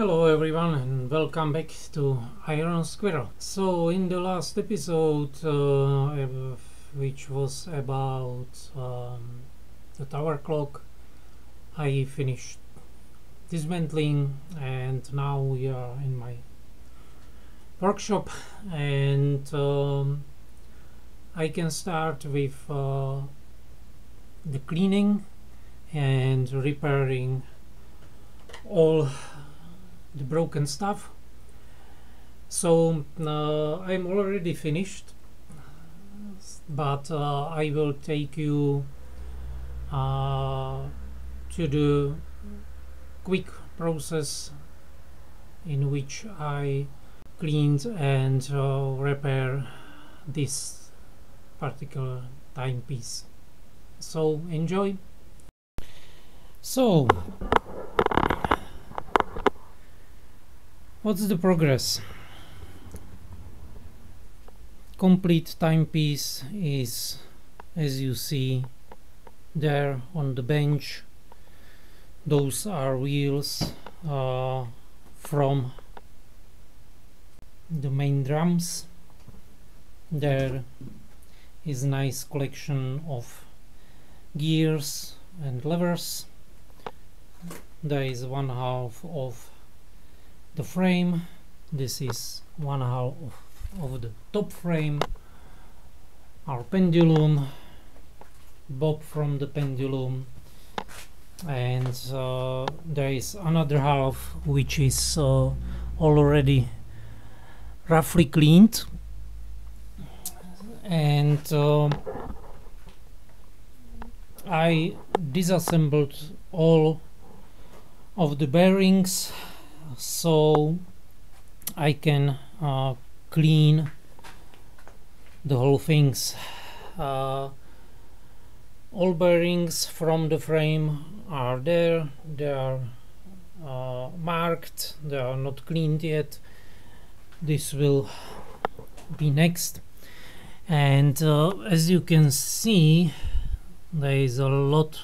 Hello everyone and welcome back to Iron Squirrel. So in the last episode, which was about the tower clock, I finished dismantling and now we are in my workshop and I can start with the cleaning and repairing all the broken stuff. So I'm already finished, but I will take you to the quick process in which I cleaned and repair this particular timepiece. So enjoy. So what's the progress? Complete timepiece is, as you see there on the bench. Those are wheels from the main drums. There is a nice collection of gears and levers. There is one half of the frame. This is one half of the top frame. Our pendulum, bob from the pendulum, and there is another half which is already roughly cleaned, and I disassembled all of the bearings so I can clean the whole things. All bearings from the frame are there. They are marked. They are not cleaned yet. This will be next. And as you can see, there is a lot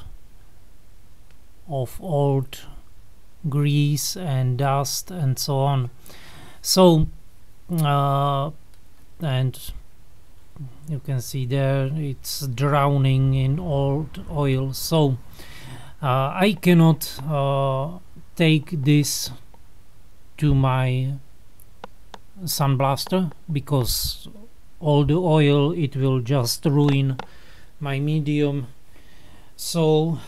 of old grease and dust and so on. So and you can see there it's drowning in old oil. So I cannot take this to my sandblaster because all the oil, it will just ruin my medium. So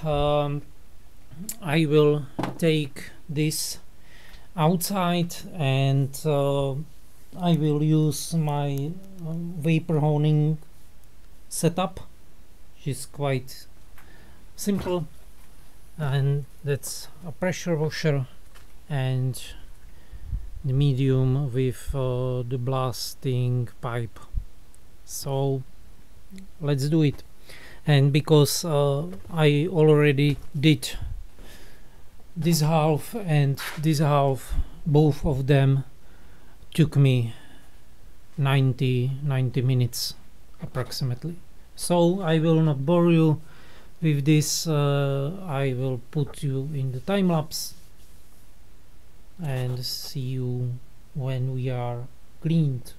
I will take this outside and I will use my vapor honing setup, which is quite simple, and that's a pressure washer and the medium with the blasting pipe. So let's do it. And because I already did this half and this half, both of them took me 90 minutes approximately. So I will not bore you with this. I will put you in the time lapse and see you when we are cleaned.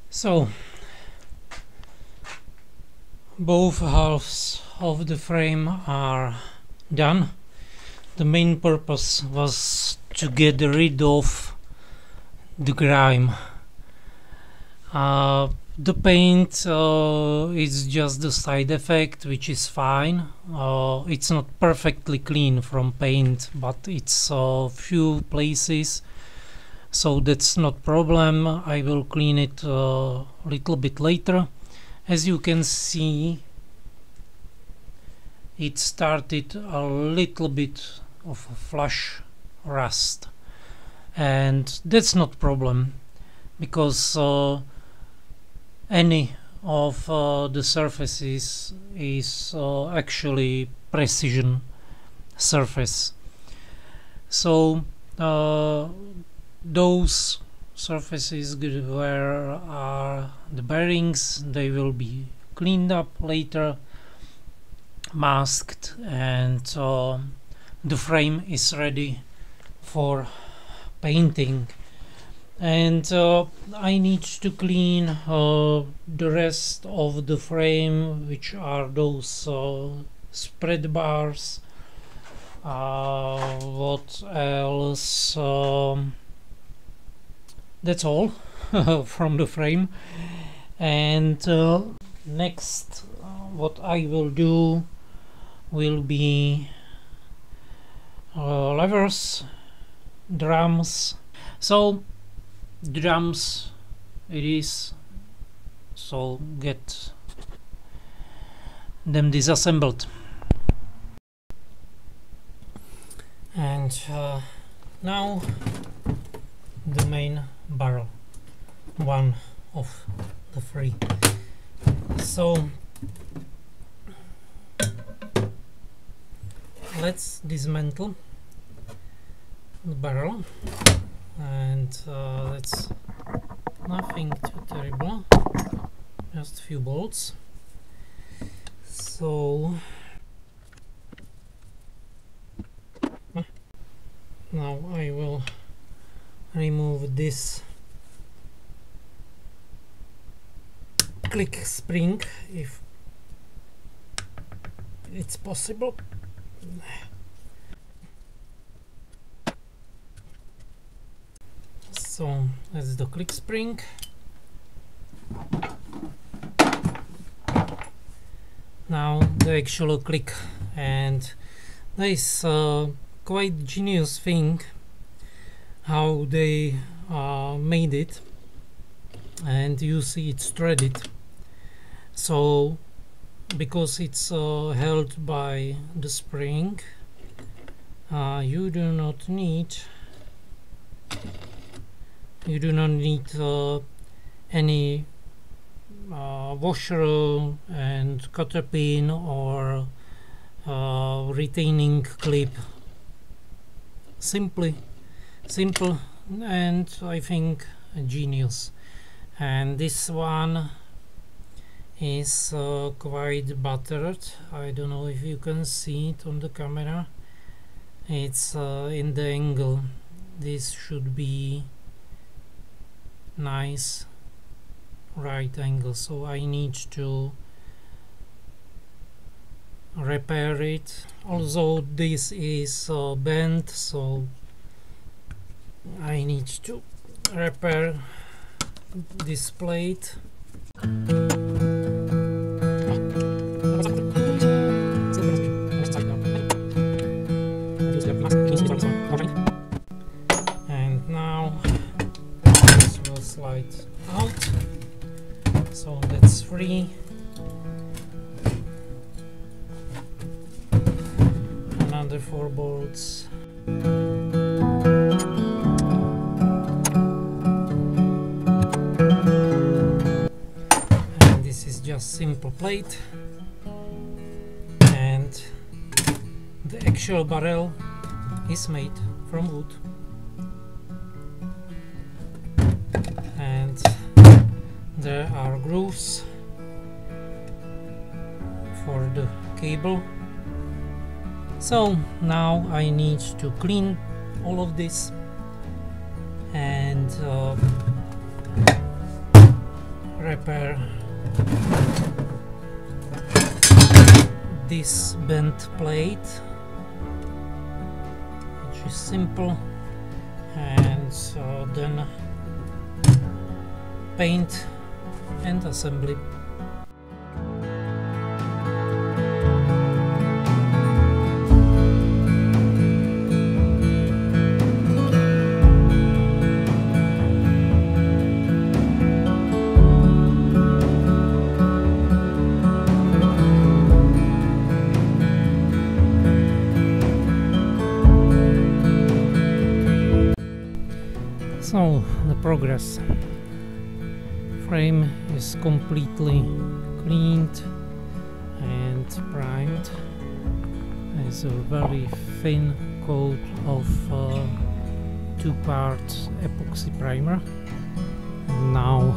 So both halves of the frame are done. The main purpose was to get rid of the grime. The paint is just the side effect, which is fine. It's not perfectly clean from paint, but it's a few places, so that's not problem. I will clean it a little bit later. As you can see, it started a little bit of a flush rust, and that's not problem because any of the surfaces is actually precision surface. So those surfaces where are the bearings, they will be cleaned up later, masked, and the frame is ready for painting. And I need to clean the rest of the frame, which are those spread bars. What else? That's all from the frame. And next what I will do will be levers, drums. So drums it is, so get them disassembled. And now the main barrel, one of the three. So let's dismantle the barrel, and that's nothing too terrible, just a few bolts. So now I will remove this click spring if it's possible. So that's the click spring. Now the actual click, and there is quite genius thing how they made it, and you see it's threaded. So because it's held by the spring, you do not need any washer and cutter pin or retaining clip. Simple, and I think genius. And this one is quite battered. I don't know if you can see it on the camera. It's in the angle. This should be nice right angle, so I need to repair it. Also this is bent, so I need to repair this plate. And now this will slide out, so that's free. Another 4 bolts. And this is just simple plate, and the actual barrel is made from wood, and there are grooves for the cable. So now I need to clean all of this and repair this bent plate, which is simple, and then paint and assembly. So the progress. Frame is completely cleaned and primed. There's a very thin coat of 2-part epoxy primer. And now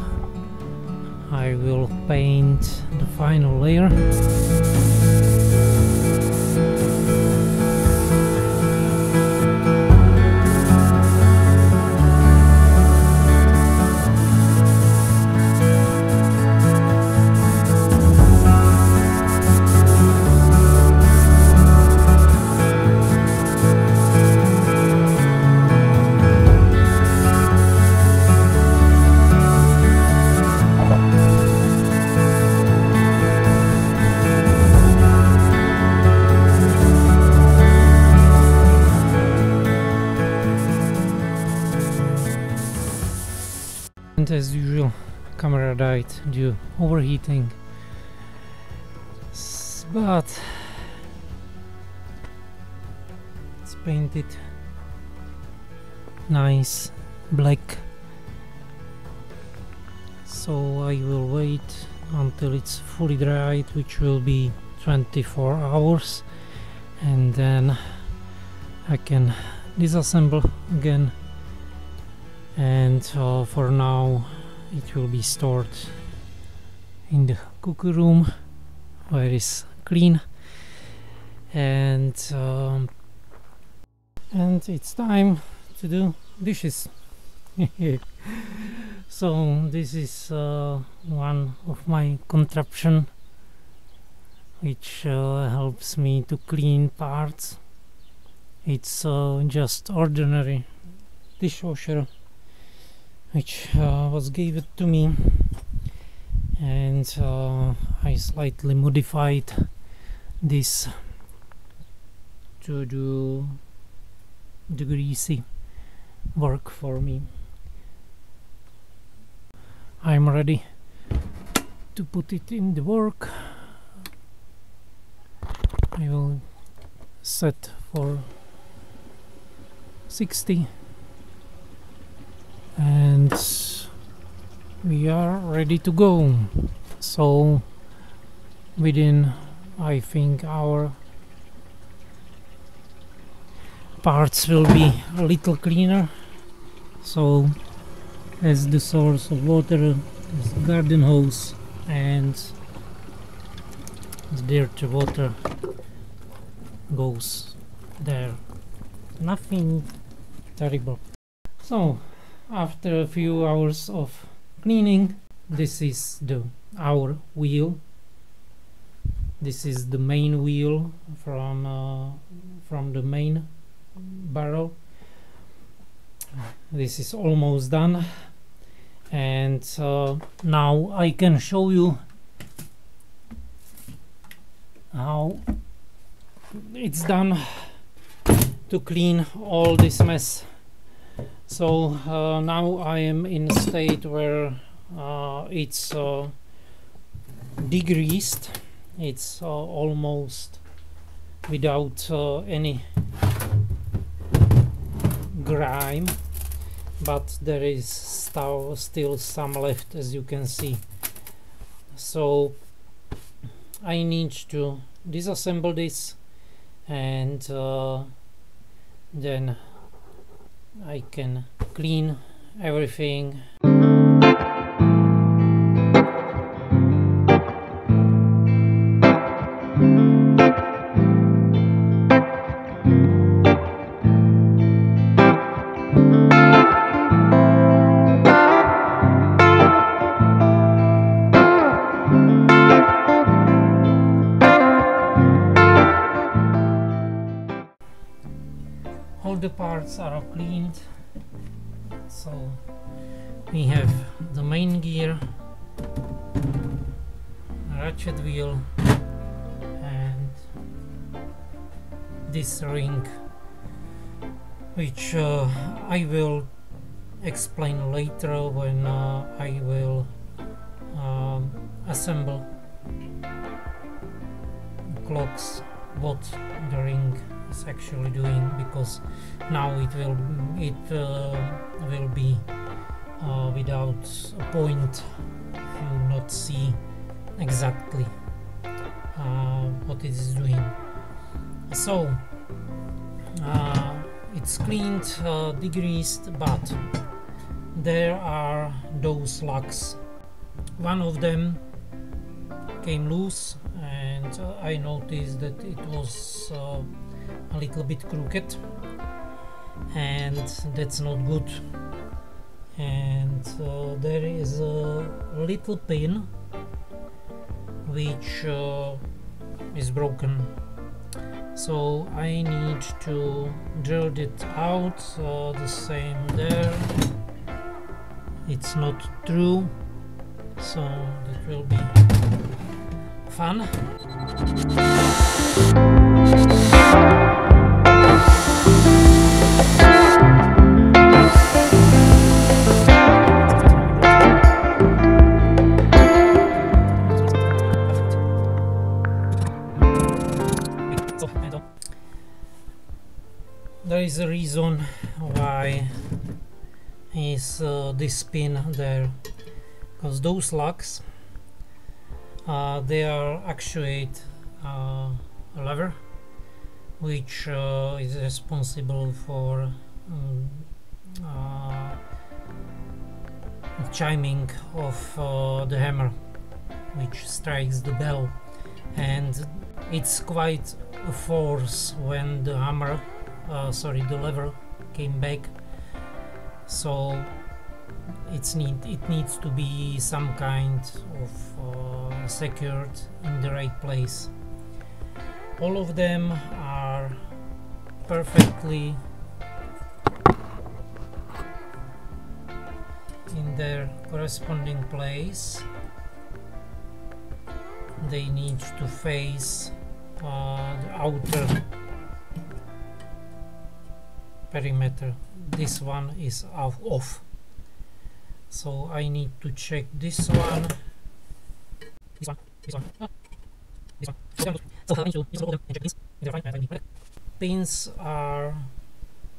I will paint the final layer. And as usual, camera died due overheating, but it's painted nice black, so I will wait until it's fully dried, which will be 24 hours, and then I can disassemble again. And for now it will be stored in the cooker room where it's clean, and it's time to do dishes. So this is one of my contraption which helps me to clean parts. It's just ordinary dishwasher which was given to me, and I slightly modified this to do the greasy work for me. I'm ready to put it in the work. I will set for 60, and we are ready to go. So within, I think, our parts will be a little cleaner. So as the source of water is the garden hose, and the dirty water goes there. Nothing terrible. So after a few hours of cleaning, this is our wheel. This is the main wheel from the main barrel. This is almost done, and now I can show you how it's done to clean all this mess. So now I am in a state where it's degreased. It's almost without any grime, but there is still some left, as you can see. So I need to disassemble this, and then I can clean everything. All the parts are cleaned. So we have the main gear, ratchet wheel, and this ring, which I will explain later when I will assemble the clocks what the ring is actually doing, because now it will be without a point if you not see exactly what it is doing. So it's cleaned, degreased, but there are those lugs. One of them came loose, and I noticed that it was a little bit crooked, and that's not good. And there is a little pin which is broken, so I need to drill it out. The same there, it's not true, so that will be fun. There is a reason why is this pin there, because those lugs they are actuate a lever which is responsible for chiming of the hammer which strikes the bell, and it's quite a force when the hammer the lever came back, so it needs to be some kind of secured in the right place. All of them are perfectly in their corresponding place. They need to face the outer perimeter. This one is off, so I need to check this one. This one. This one. So I need to use all of them and check these. Pins are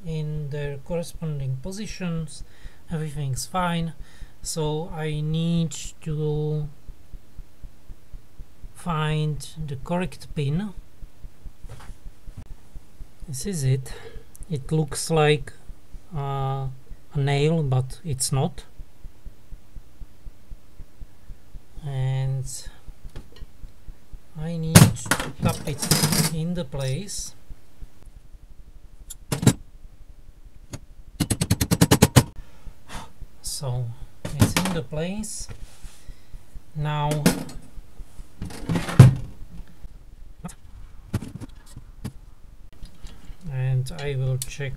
in their corresponding positions. Everything's fine. So I need to find the correct pin. This is it. It looks like a nail, but it's not. And I need to tap it in the place. So it's in the place. Now and I will check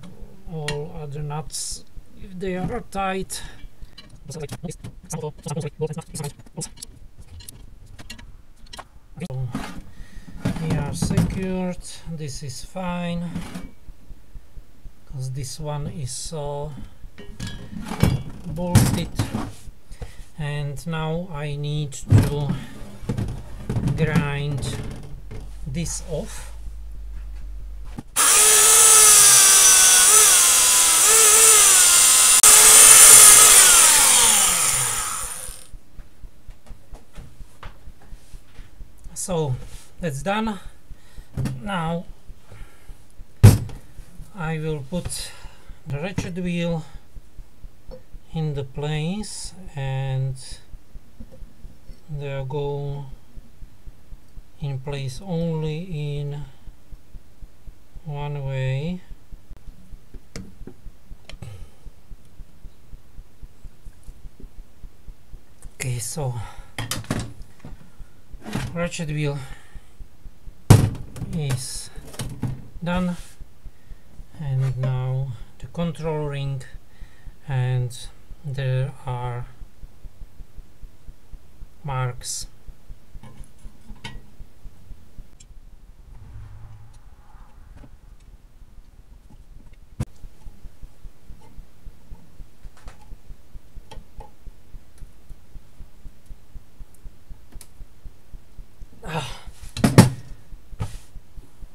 all other nuts if they are tight. So they are secured. This is fine because this one is bolted, and now I need to grind this off. So that's done. Now I will put the ratchet wheel in the place, and they'll go in place only in one way. Okay, so ratchet wheel is done, and now the control ring, and there are marks.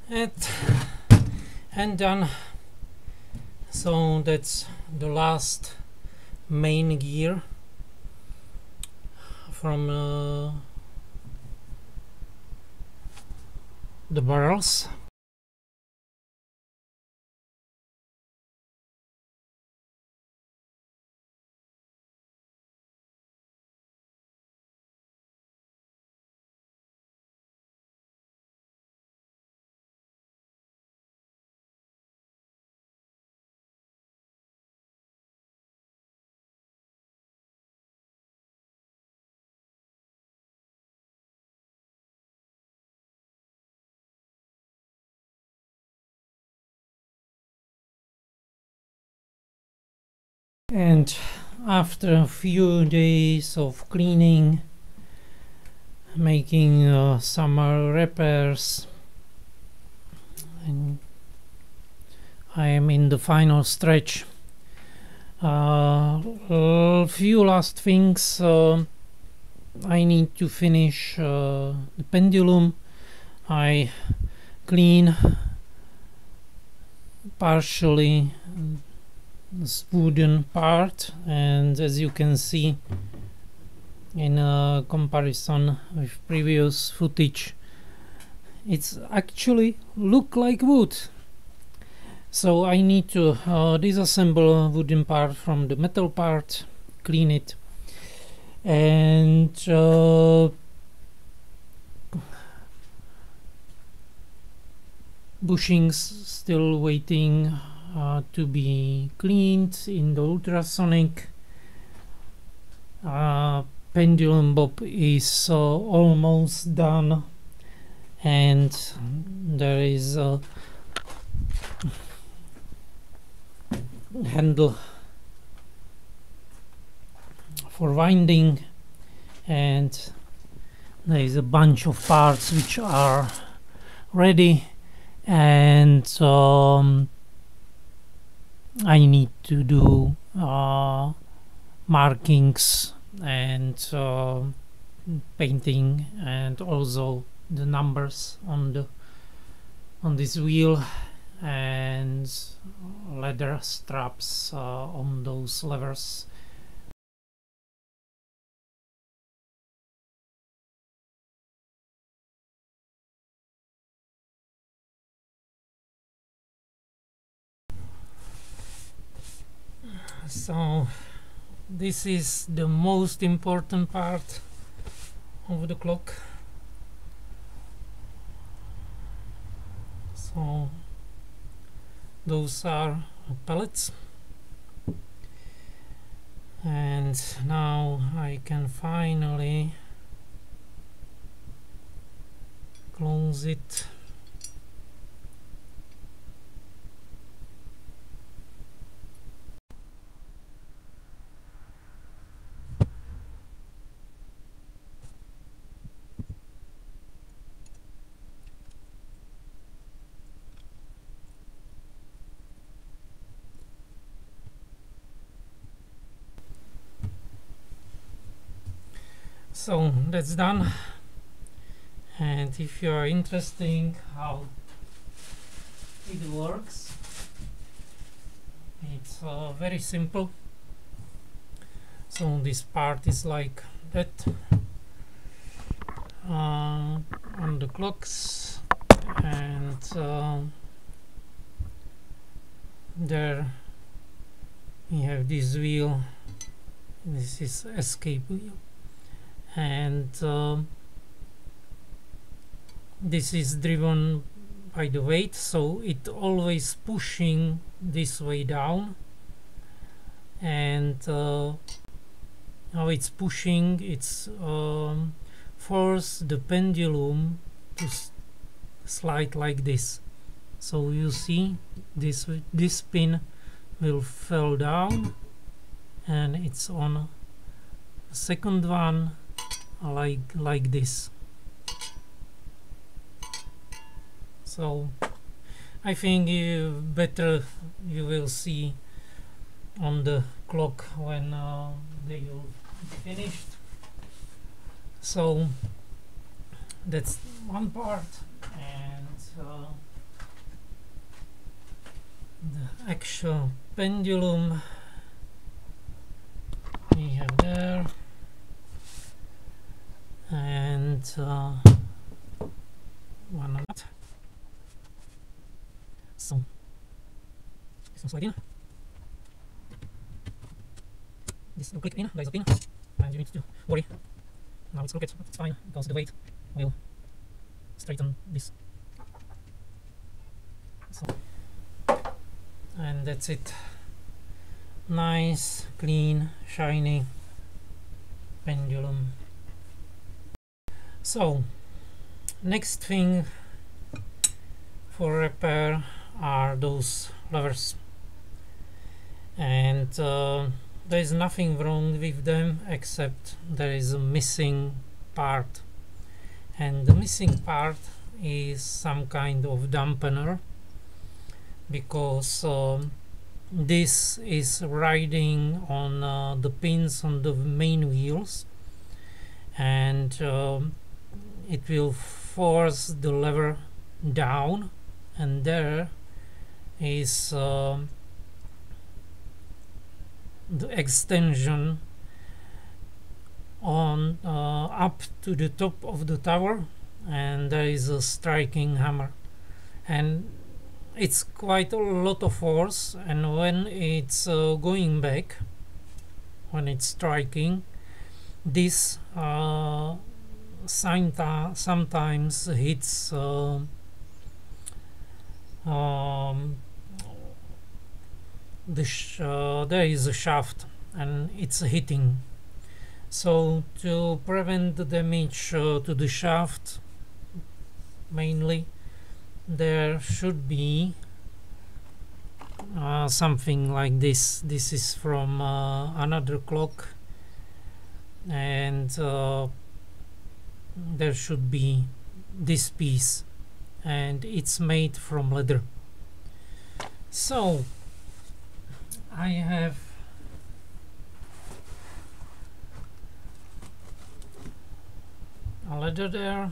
it and done. So that's the last main gear from the barrels. And after a few days of cleaning, making some repairs, and I am in the final stretch. A few last things. I need to finish the pendulum. I clean partially this wooden part, and as you can see in comparison with previous footage, it's actually look like wood. So I need to disassemble wooden part from the metal part, clean it, and bushings still waiting to be cleaned in the ultrasonic. Pendulum bob is almost done, and there is a handle for winding, and there is a bunch of parts which are ready, and I need to do markings and painting, and also the numbers on this wheel, and leather straps on those levers. So this is the most important part of the clock. So those are pellets, and now I can finally close it. So that's done, and if you are interested how it works, it's very simple. So this part is like that on the clocks, and there we have this wheel. This is escape wheel, and this is driven by the weight, so it always pushing this way down, and how it's pushing, it's force the pendulum to slide like this. So you see this pin will fall down, and it's on the second one like this. So I think better you will see on the clock when they will be finished. So that's one part, and actual pendulum we have there, and one on that. So this one slide in, this will click in, there is a pin, and you need to worry. Now it's crooked, but it's fine because the weight will straighten this. So, and that's it. Nice, clean, shiny pendulum. So, next thing for repair are those levers, and there is nothing wrong with them except there is a missing part, and the missing part is some kind of dampener, because this is riding on the pins on the main wheels, and it will force the lever down, and there is the extension on up to the top of the tower, and there is a striking hammer, and it's quite a lot of force, and when it's going back, when it's striking, this sometimes hits there is a shaft and it's hitting. So to prevent the damage to the shaft mainly, there should be something like this. This is from another clock, and there should be this piece, and it's made from leather. So I have a leather there,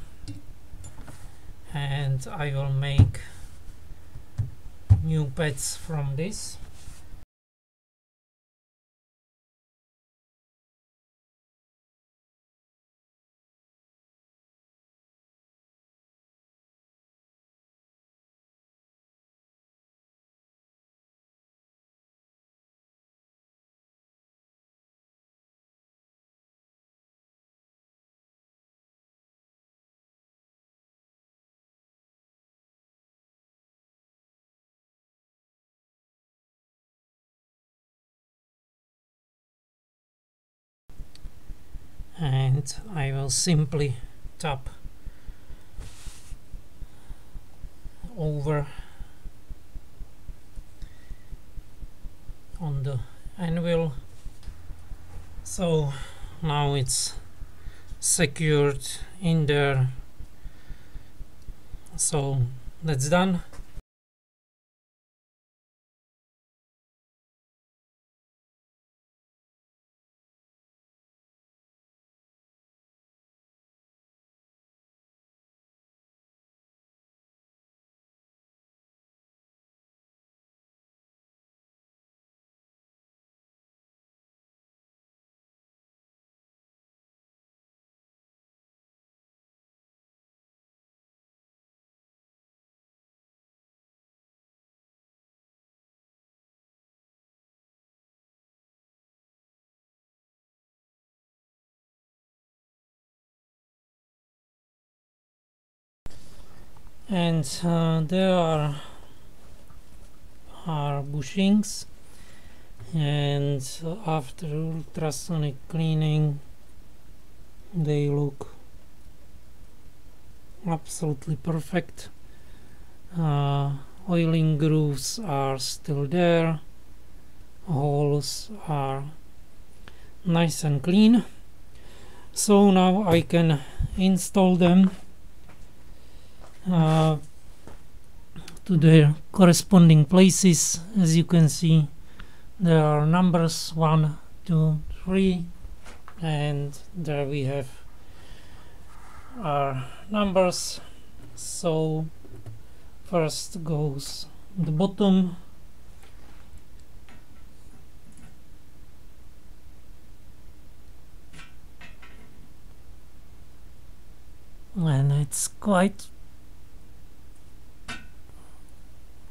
and I will make new pads from this. And I will simply tap over on the anvil. So now it's secured in there. So that's done. And there are bushings, and after ultrasonic cleaning they look absolutely perfect. Oiling grooves are still there, holes are nice and clean. So now I can install them to their corresponding places. As you can see, there are numbers 1, 2, 3, and there we have our numbers. So first goes the bottom, It's quite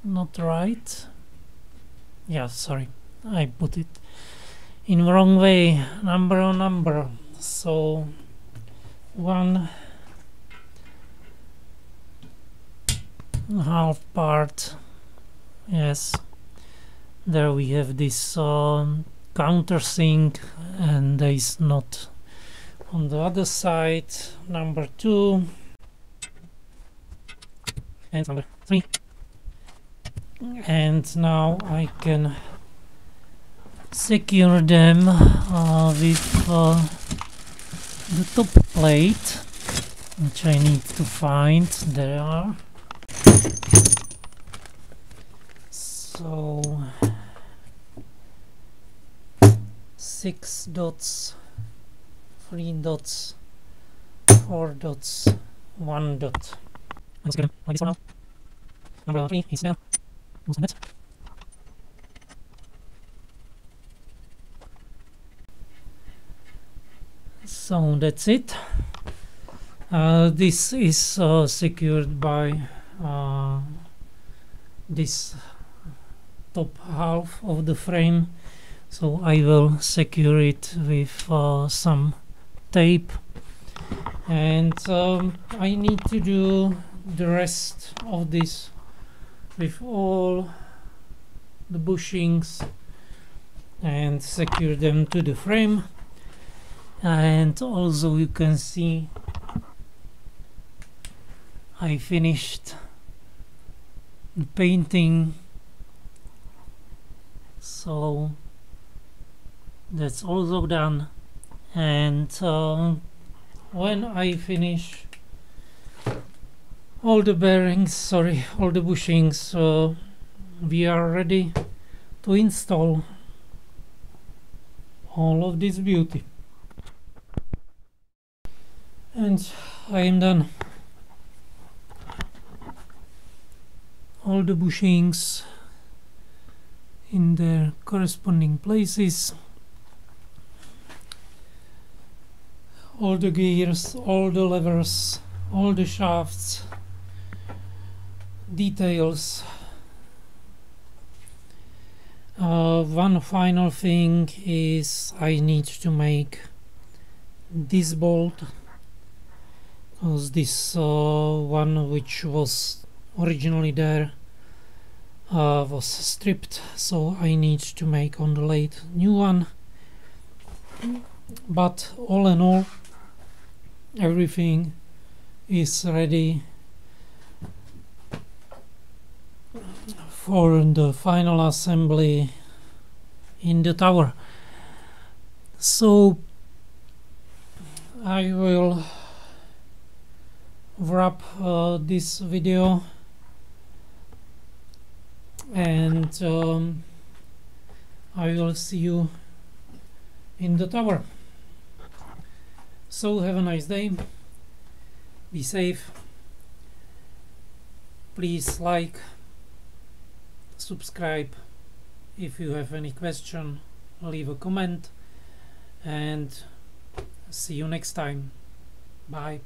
not right. Yeah, sorry, I put it in wrong way, number on number. So 1/2 part. Yes, there we have this countersink, and there is not on the other side. Number 2 and number 3. And now I can secure them with the top plate, which I need to find. There are. So 6 dots, 3 dots, 4 dots, 1 dot. Let's get them like this one now. Number 3 is there. Loosen it. So that's it. This is secured by this top half of the frame, so I will secure it with some tape, and I need to do the rest of this with all the bushings and secure them to the frame. And also you can see I finished the painting, so that's also done. And when I finish all the bearings, all the bushings, we are ready to install all of this beauty. And I am done. All the bushings in their corresponding places, all the gears, all the levers, all the shafts, details. One final thing is I need to make this bolt, because this one which was originally there was stripped, so I need to make on the lathe new one. But all in all, everything is ready for the final assembly in the tower. So I will wrap this video, and I will see you in the tower. So have a nice day, be safe, please like, subscribe. If you have any question, leave a comment, and see you next time. Bye.